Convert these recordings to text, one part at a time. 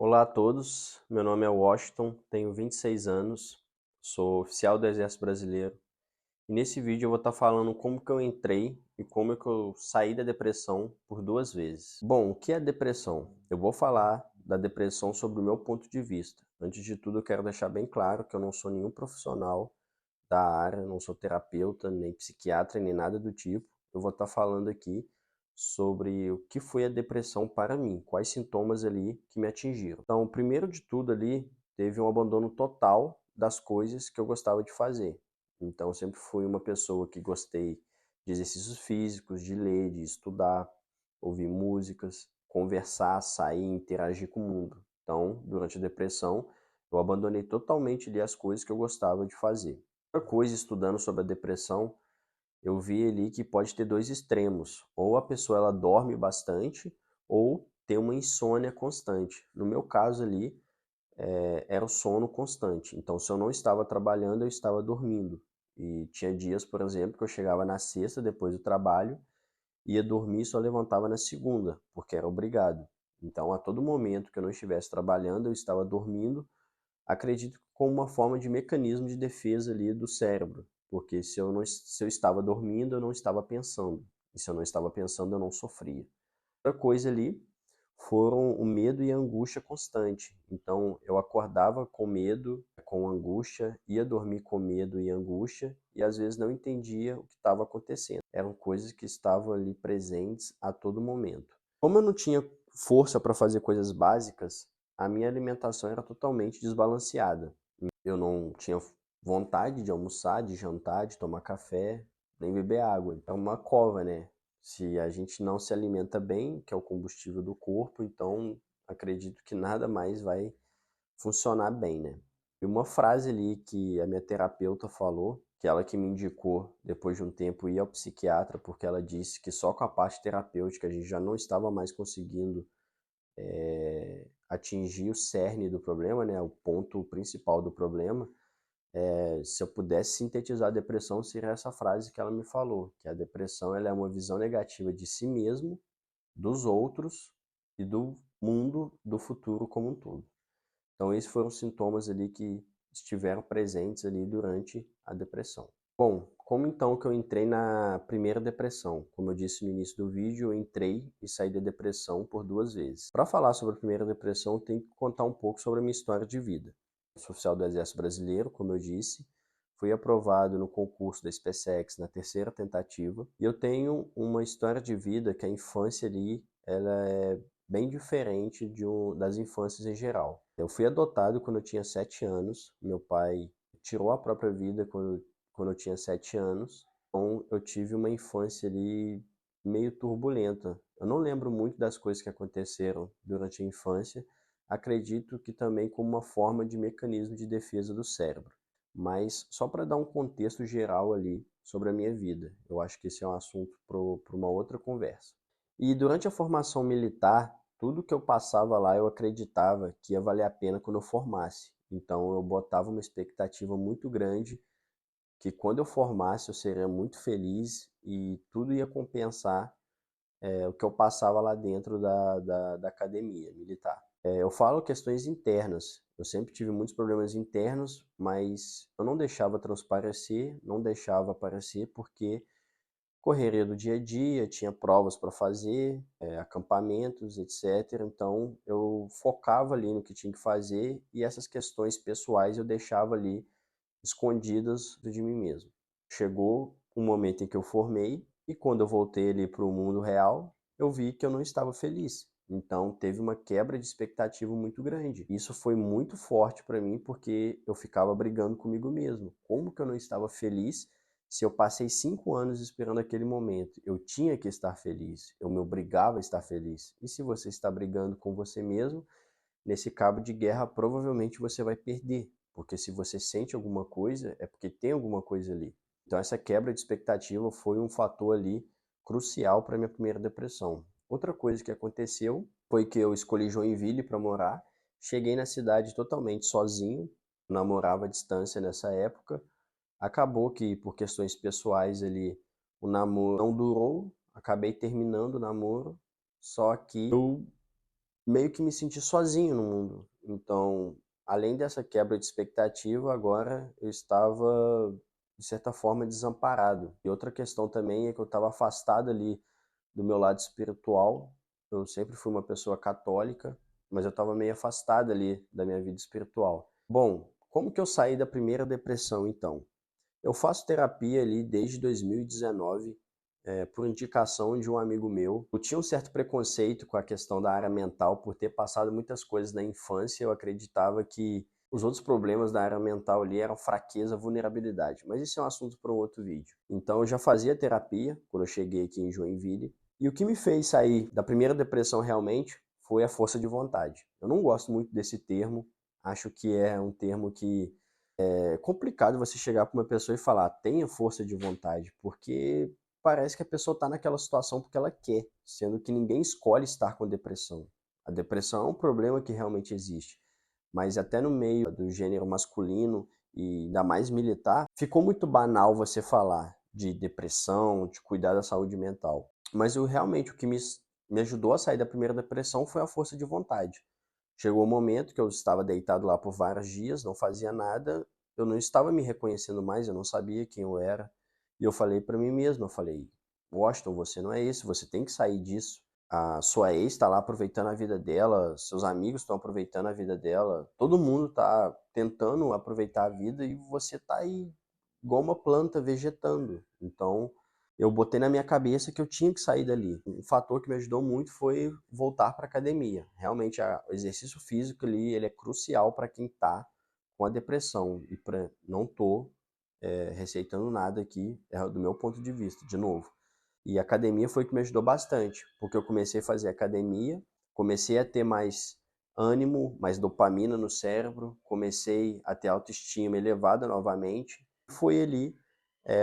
Olá a todos, meu nome é Washington, tenho 26 anos, sou oficial do Exército Brasileiro e nesse vídeo eu vou estar falando como que eu entrei e como que eu saí da depressão por 2 vezes. Bom, o que é depressão? Eu vou falar da depressão sobre o meu ponto de vista. Antes de tudo eu quero deixar bem claro que eu não sou nenhum profissional da área, não sou terapeuta, nem psiquiatra, nem nada do tipo. Eu vou estar falando aqui sobre o que foi a depressão para mim, quais sintomas ali que me atingiram. Então, primeiro de tudo ali, teve um abandono total das coisas que eu gostava de fazer. Então, eu sempre fui uma pessoa que gostei de exercícios físicos, de ler, de estudar, ouvir músicas, conversar, sair, interagir com o mundo. Então, durante a depressão, eu abandonei totalmente ali as coisas que eu gostava de fazer. Outra coisa, estudando sobre a depressão, eu vi ali que pode ter dois extremos. Ou a pessoa ela dorme bastante, ou tem uma insônia constante. No meu caso ali, era o sono constante. Então, se eu não estava trabalhando, eu estava dormindo. E tinha dias, por exemplo, que eu chegava na sexta, depois do trabalho, ia dormir e só levantava na segunda, porque era obrigado. Então, a todo momento que eu não estivesse trabalhando, eu estava dormindo, acredito que como uma forma de mecanismo de defesa ali do cérebro, porque se eu estava dormindo, eu não estava pensando, e se eu não estava pensando, eu não sofria. Outra coisa ali foram o medo e a angústia constante. Então eu acordava com medo, com angústia, ia dormir com medo e angústia, e às vezes não entendia o que estava acontecendo. Eram coisas que estavam ali presentes a todo momento. Como eu não tinha força para fazer coisas básicas, a minha alimentação era totalmente desbalanceada. Eu não tinha vontade de almoçar, de jantar, de tomar café, nem beber água. É uma cova, né? Se a gente não se alimenta bem, que é o combustível do corpo, então acredito que nada mais vai funcionar bem, né? E uma frase ali que a minha terapeuta falou, que ela que me indicou depois de um tempo ir ao psiquiatra, porque ela disse que só com a parte terapêutica a gente já não estava mais conseguindo atingir o cerne do problema, né? O ponto principal do problema. Se eu pudesse sintetizar a depressão, seria essa frase que ela me falou, que a depressão ela é uma visão negativa de si mesmo, dos outros e do mundo, do futuro como um todo. Então, esses foram os sintomas ali que estiveram presentes ali durante a depressão. Bom, como então que eu entrei na primeira depressão? Como eu disse no início do vídeo, eu entrei e saí da depressão por 2 vezes. Para falar sobre a primeira depressão, eu tenho que contar um pouco sobre a minha história de vida. Eu sou oficial do Exército Brasileiro, como eu disse, fui aprovado no concurso da SpaceX na terceira tentativa, e eu tenho uma história de vida que a infância ali, ela é bem diferente das infâncias em geral. Eu fui adotado quando eu tinha 7 anos, meu pai tirou a própria vida quando eu tinha 7 anos, então eu tive uma infância ali meio turbulenta. Eu não lembro muito das coisas que aconteceram durante a infância, acredito que também como uma forma de mecanismo de defesa do cérebro. Mas só para dar um contexto geral ali sobre a minha vida, eu acho que esse é um assunto para uma outra conversa. E durante a formação militar, tudo que eu passava lá eu acreditava que ia valer a pena quando eu formasse. Então eu botava uma expectativa muito grande que quando eu formasse eu seria muito feliz e tudo ia compensar o que eu passava lá dentro da academia militar. Eu falo questões internas. Eu sempre tive muitos problemas internos, mas eu não deixava transparecer, não deixava aparecer porque correria do dia a dia, tinha provas para fazer, acampamentos, etc. Então eu focava ali no que tinha que fazer e essas questões pessoais eu deixava ali escondidas de mim mesmo. Chegou um momento em que eu formei e quando eu voltei ali para o mundo real, eu vi que eu não estava feliz. Então teve uma quebra de expectativa muito grande. Isso foi muito forte para mim porque eu ficava brigando comigo mesmo. Como que eu não estava feliz se eu passei 5 anos esperando aquele momento? Eu tinha que estar feliz, eu me obrigava a estar feliz. E se você está brigando com você mesmo, nesse cabo de guerra provavelmente você vai perder, porque se você sente alguma coisa, é porque tem alguma coisa ali. Então essa quebra de expectativa foi um fator ali crucial para minha primeira depressão. Outra coisa que aconteceu foi que eu escolhi Joinville para morar, cheguei na cidade totalmente sozinho, namorava à distância nessa época, acabou que por questões pessoais ali o namoro não durou, acabei terminando o namoro, só que eu meio que me senti sozinho no mundo. Então, além dessa quebra de expectativa, agora eu estava, de certa forma, desamparado. E outra questão também é que eu estava afastado ali do meu lado espiritual. Eu sempre fui uma pessoa católica, mas eu estava meio afastado ali da minha vida espiritual. Bom, como que eu saí da primeira depressão então? Eu faço terapia ali desde 2019, por indicação de um amigo meu. Eu tinha um certo preconceito com a questão da área mental por ter passado muitas coisas na infância. Eu acreditava que os outros problemas da área mental ali eram fraqueza, vulnerabilidade. Mas isso é um assunto para um outro vídeo. Então eu já fazia terapia quando eu cheguei aqui em Joinville. E o que me fez sair da primeira depressão realmente foi a força de vontade. Eu não gosto muito desse termo. Acho que é um termo que é complicado você chegar para uma pessoa e falar, tenha força de vontade, porque parece que a pessoa está naquela situação porque ela quer, sendo que ninguém escolhe estar com depressão. A depressão é um problema que realmente existe, mas até no meio do gênero masculino e ainda mais militar, ficou muito banal você falar de depressão, de cuidar da saúde mental. Mas realmente o que me ajudou a sair da primeira depressão foi a força de vontade. Chegou um momento que eu estava deitado lá por vários dias, não fazia nada, eu não estava me reconhecendo mais, eu não sabia quem eu era. E eu falei para mim mesmo, eu falei, Washington, você não é isso, você tem que sair disso. A sua ex está lá aproveitando a vida dela, seus amigos estão aproveitando a vida dela, todo mundo está tentando aproveitar a vida e você está aí igual uma planta vegetando. Então, eu botei na minha cabeça que eu tinha que sair dali. Um fator que me ajudou muito foi voltar para academia. Realmente, o exercício físico ali, ele é crucial para quem está com a depressão. E não estou receitando nada aqui, é do meu ponto de vista, de novo. E a academia foi o que me ajudou bastante, porque eu comecei a fazer academia, comecei a ter mais ânimo, mais dopamina no cérebro, comecei a ter autoestima elevada novamente. Foi ali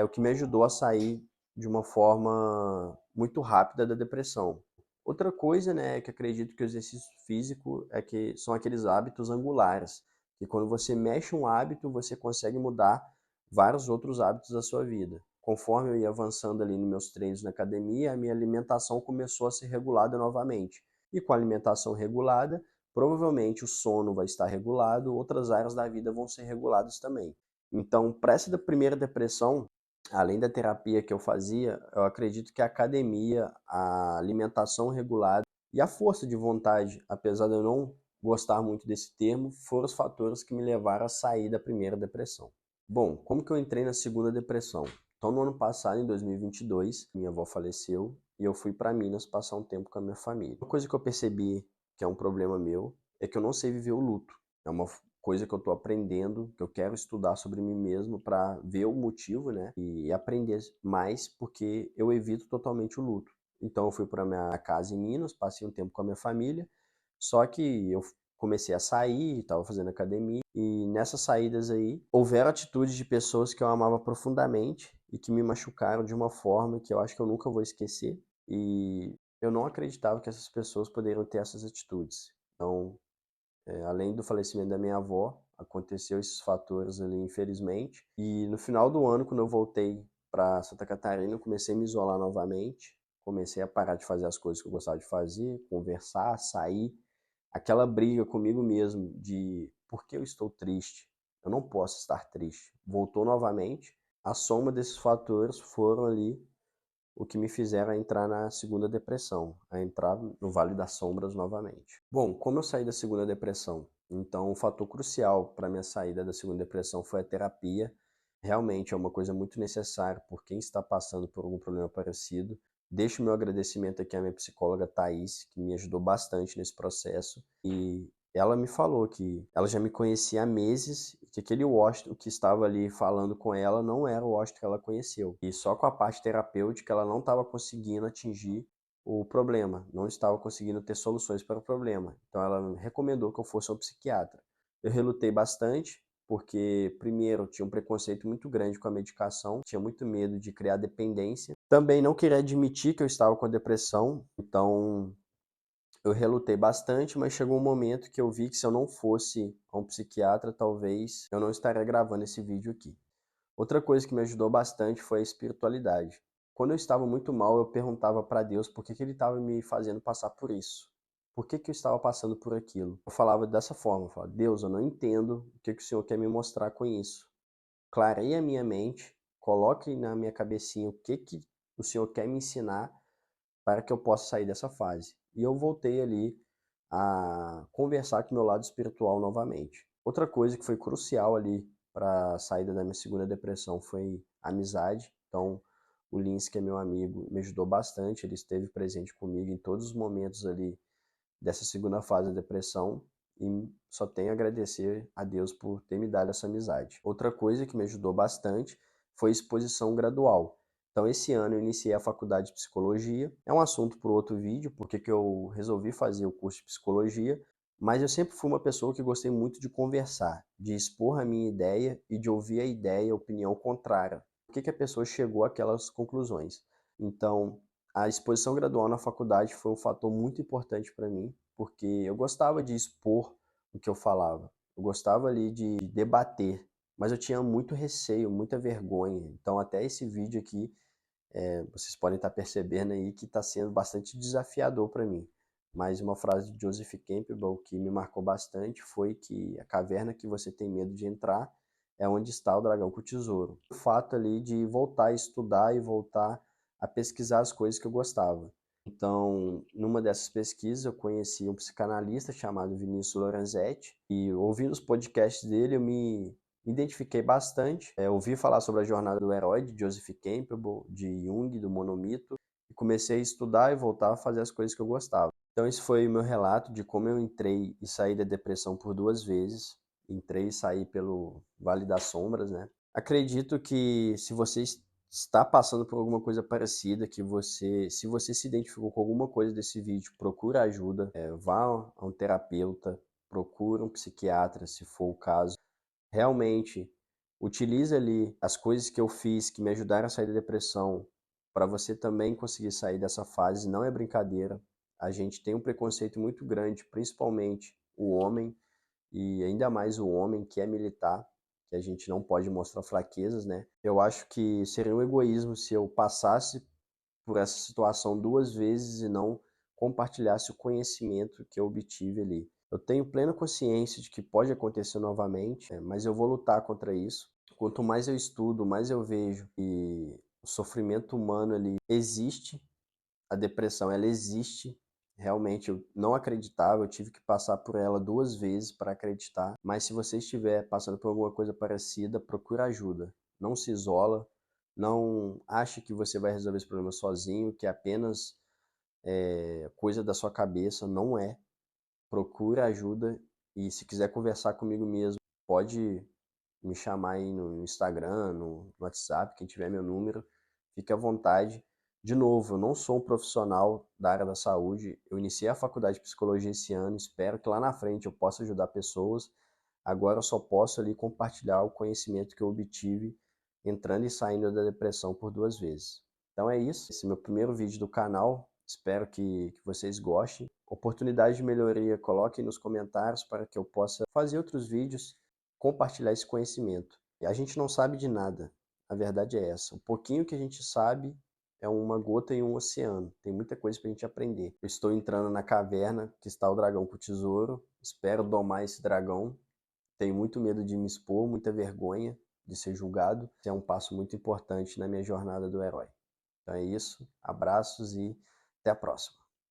o que me ajudou a sair de uma forma muito rápida da depressão. Outra coisa, né, é que acredito que o exercício físico é que são aqueles hábitos angulares, que quando você mexe um hábito, você consegue mudar vários outros hábitos da sua vida. Conforme eu ia avançando ali nos meus treinos na academia, a minha alimentação começou a ser regulada novamente. E com a alimentação regulada, provavelmente o sono vai estar regulado, outras áreas da vida vão ser reguladas também. Então, para essa da primeira depressão, além da terapia que eu fazia, eu acredito que a academia, a alimentação regulada e a força de vontade, apesar de eu não gostar muito desse termo, foram os fatores que me levaram a sair da primeira depressão. Bom, como que eu entrei na segunda depressão? Então, no ano passado, em 2022, minha avó faleceu e eu fui para Minas passar um tempo com a minha família. Uma coisa que eu percebi que é um problema meu é que eu não sei viver o luto. É uma coisa que eu estou aprendendo, que eu quero estudar sobre mim mesmo para ver o motivo, né? E aprender mais, porque eu evito totalmente o luto. Então, eu fui para minha casa em Minas, passei um tempo com a minha família, só que eu comecei a sair, estava fazendo academia, e nessas saídas aí, houveram atitudes de pessoas que eu amava profundamente e que me machucaram de uma forma que eu acho que eu nunca vou esquecer. E eu não acreditava que essas pessoas poderiam ter essas atitudes. Então, além do falecimento da minha avó, aconteceu esses fatores ali, infelizmente. E no final do ano, quando eu voltei para Santa Catarina, eu comecei a me isolar novamente. Comecei a parar de fazer as coisas que eu gostava de fazer, conversar, sair. Aquela briga comigo mesmo de por que eu estou triste? Eu não posso estar triste. Voltou novamente. A soma desses fatores foram ali o que me fizeram entrar na segunda depressão, a entrar no Vale das Sombras novamente. Bom, como eu saí da segunda depressão? Então, um fator crucial para minha saída da segunda depressão foi a terapia. Realmente é uma coisa muito necessária por quem está passando por algum problema parecido. Deixo meu agradecimento aqui à minha psicóloga Thaís, que me ajudou bastante nesse processo. E ela me falou que ela já me conhecia há meses e que aquele Washington que estava ali falando com ela não era o Washington que ela conheceu. E só com a parte terapêutica ela não estava conseguindo atingir o problema, não estava conseguindo ter soluções para o problema. Então ela recomendou que eu fosse um psiquiatra. Eu relutei bastante, porque primeiro tinha um preconceito muito grande com a medicação, tinha muito medo de criar dependência. Também não queria admitir que eu estava com depressão, então eu relutei bastante, mas chegou um momento que eu vi que se eu não fosse a um psiquiatra, talvez eu não estaria gravando esse vídeo aqui. Outra coisa que me ajudou bastante foi a espiritualidade. Quando eu estava muito mal, eu perguntava para Deus por que ele estava me fazendo passar por isso. por que que eu estava passando por aquilo. Eu falava dessa forma, eu falava, Deus, eu não entendo o que que o Senhor quer me mostrar com isso. Clareie a minha mente, coloque na minha cabecinha o que que o Senhor quer me ensinar para que eu possa sair dessa fase. E eu voltei ali a conversar com o meu lado espiritual novamente. Outra coisa que foi crucial ali para a saída da minha segunda depressão foi a amizade. Então, o Lins, que é meu amigo, me ajudou bastante, ele esteve presente comigo em todos os momentos ali dessa segunda fase da depressão e só tenho a agradecer a Deus por ter me dado essa amizade. Outra coisa que me ajudou bastante foi exposição gradual. Então, esse ano eu iniciei a faculdade de psicologia. É um assunto para outro vídeo, porque que eu resolvi fazer o curso de psicologia, mas eu sempre fui uma pessoa que gostei muito de conversar, de expor a minha ideia e de ouvir a ideia e a opinião contrária. Por que que a pessoa chegou àquelas conclusões? Então, a exposição gradual na faculdade foi um fator muito importante para mim, porque eu gostava de expor o que eu falava. Eu gostava ali de debater, mas eu tinha muito receio, muita vergonha. Então, até esse vídeo aqui, vocês podem estar percebendo aí que está sendo bastante desafiador para mim. Mas uma frase de Joseph Campbell que me marcou bastante foi que a caverna que você tem medo de entrar é onde está o dragão com o tesouro. O fato ali de voltar a estudar e voltar a pesquisar as coisas que eu gostava. Então, numa dessas pesquisas, eu conheci um psicanalista chamado Vinícius Lorenzetti e ouvindo os podcasts dele, eu me identifiquei bastante. Ouvi falar sobre a jornada do herói de Joseph Campbell, de Jung, do Monomito, e comecei a estudar e voltar a fazer as coisas que eu gostava. Então, esse foi o meu relato de como eu entrei e saí da depressão por 2 vezes. Entrei e saí pelo Vale das Sombras, né? Acredito que se você está passando por alguma coisa parecida, se você se identificou com alguma coisa desse vídeo, procura ajuda, vá a um terapeuta, procura um psiquiatra, se for o caso. Realmente, utilize ali as coisas que eu fiz que me ajudaram a sair da depressão para você também conseguir sair dessa fase. Não é brincadeira. A gente tem um preconceito muito grande, principalmente o homem, e ainda mais o homem que é militar, que a gente não pode mostrar fraquezas, né? Eu acho que seria um egoísmo se eu passasse por essa situação 2 vezes e não compartilhasse o conhecimento que eu obtive ali. Eu tenho plena consciência de que pode acontecer novamente, mas eu vou lutar contra isso. Quanto mais eu estudo, mais eu vejo que o sofrimento humano ele existe, a depressão ela existe. Realmente eu não acreditava, eu tive que passar por ela 2 vezes para acreditar. Mas se você estiver passando por alguma coisa parecida, procura ajuda. Não se isola, não ache que você vai resolver esse problema sozinho, que é apenas coisa da sua cabeça, não é. Procura ajuda e se quiser conversar comigo mesmo, pode me chamar aí no Instagram, no WhatsApp, quem tiver meu número, fique à vontade. De novo, eu não sou um profissional da área da saúde, eu iniciei a faculdade de psicologia esse ano, espero que lá na frente eu possa ajudar pessoas. Agora eu só posso ali compartilhar o conhecimento que eu obtive entrando e saindo da depressão por 2 vezes. Então é isso, esse é meu primeiro vídeo do canal, espero que vocês gostem. Oportunidade de melhoria, coloquem nos comentários para que eu possa fazer outros vídeos, compartilhar esse conhecimento. E a gente não sabe de nada, a verdade é essa. O pouquinho que a gente sabe é uma gota em um oceano, tem muita coisa para a gente aprender. Eu estou entrando na caverna que está o dragão com o tesouro, espero domar esse dragão. Tenho muito medo de me expor, muita vergonha de ser julgado. É um passo muito importante na minha jornada do herói. Então é isso, abraços e até a próxima.